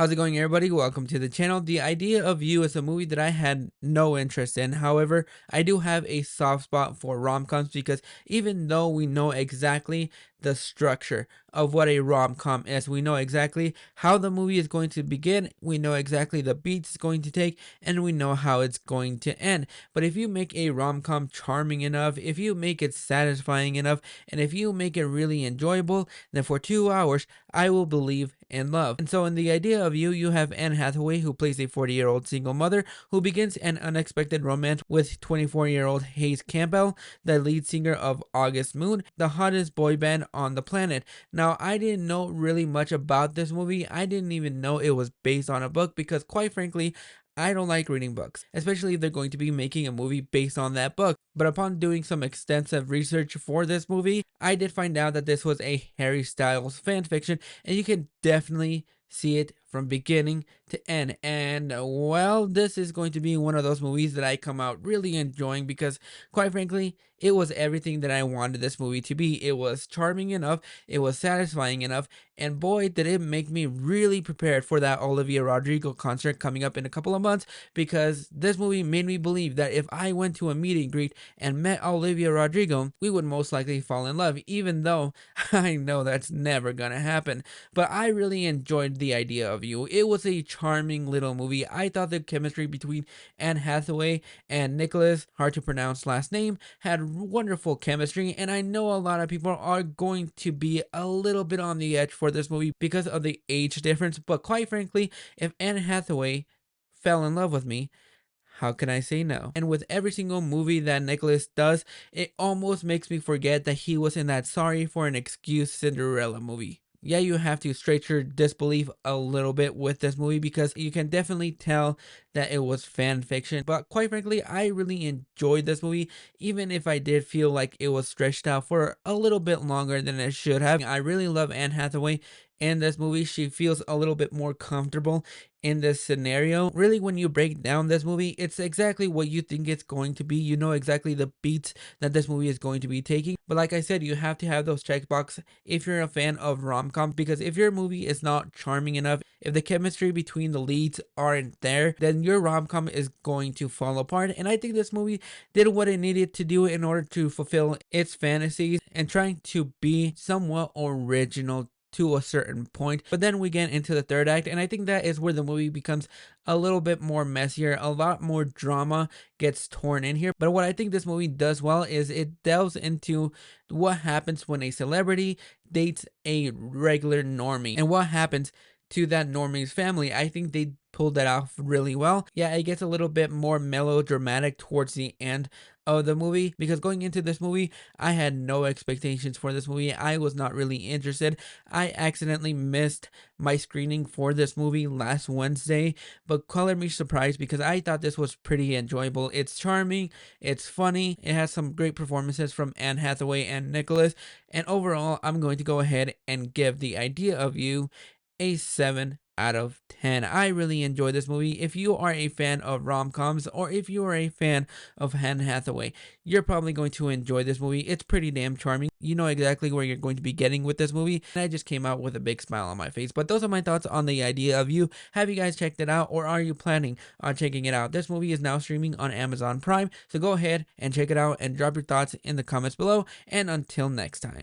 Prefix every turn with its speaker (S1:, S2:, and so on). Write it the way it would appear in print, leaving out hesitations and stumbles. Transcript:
S1: How's it going, everybody? Welcome to the channel. The Idea of You is a movie that I had no interest in. However, I do have a soft spot for rom-coms because even though we know exactly the structure of what a rom-com is, we know exactly how the movie is going to begin, we know exactly the beats it's going to take, and we know how it's going to end. But if you make a rom-com charming enough, if you make it satisfying enough, and if you make it really enjoyable, then for 2 hours, I will believe in love. And so in The Idea of You, you have Anne Hathaway, who plays a 40-year-old single mother who begins an unexpected romance with 24-year-old Hayes Campbell, the lead singer of August Moon, the hottest boy band on the planet. Now, I didn't know really much about this movie. I didn't even know it was based on a book because, quite frankly, I don't like reading books, especially if they're going to be making a movie based on that book. But upon doing some extensive research for this movie, I did find out that this was a Harry Styles fan fiction, and you can definitely see it from beginning to end. And well, this is going to be one of those movies that I come out really enjoying because, quite frankly, it was everything that I wanted this movie to be. It was charming enough, it was satisfying enough, and boy, did it make me really prepared for that Olivia Rodrigo concert coming up in a couple of months, because this movie made me believe that if I went to a meet and greet and met Olivia Rodrigo, we would most likely fall in love, even though I know that's never gonna happen. But I really enjoyed The Idea of You. It was a charming little movie. I thought the chemistry between Anne Hathaway and Nicholas, hard to pronounce last name, had wonderful chemistry, and I know a lot of people are going to be a little bit on the edge for this movie because of the age difference, but quite frankly, if Anne Hathaway fell in love with me, how can I say no? And with every single movie that Nicholas does, it almost makes me forget that he was in that Sorry for an Excuse Cinderella movie. Yeah, you have to stretch your disbelief a little bit with this movie because you can definitely tell that it was fan fiction. But quite frankly, I really enjoyed this movie, even if I did feel like it was stretched out for a little bit longer than it should have. I really love Anne Hathaway in this movie. She feels a little bit more comfortable in this scenario. Really, when you break down this movie, it's exactly what you think it's going to be. You know exactly the beats that this movie is going to be taking. But like I said, you have to have those checkbox if you're a fan of rom-com, because if your movie is not charming enough, if the chemistry between the leads aren't there, then your rom-com is going to fall apart. And I think this movie did what it needed to do in order to fulfill its fantasies and trying to be somewhat original to a certain point. But then we get into the third act, and I think that is where the movie becomes a little bit more messier. A lot more drama gets torn in here. But what I think this movie does well is it delves into what happens when a celebrity dates a regular normie and what happens to that normie's family. I think they pulled that off really well. Yeah, it gets a little bit more melodramatic towards the end of the movie, because going into this movie, I had no expectations for this movie. I was not really interested. I accidentally missed my screening for this movie last Wednesday, but color me surprised because I thought this was pretty enjoyable. It's charming, it's funny, it has some great performances from Anne Hathaway and Nicholas, and overall, I'm going to go ahead and give The Idea of You a 7 out of 10. I really enjoy this movie. If you are a fan of rom-coms, or if you are a fan of Anne Hathaway, you're probably going to enjoy this movie. It's pretty damn charming. You know exactly where you're going to be getting with this movie, and I just came out with a big smile on my face. But those are my thoughts on The Idea of You. Have you guys checked it out, or are you planning on checking it out? This movie is now streaming on Amazon Prime, so go ahead and check it out and drop your thoughts in the comments below, and until next time.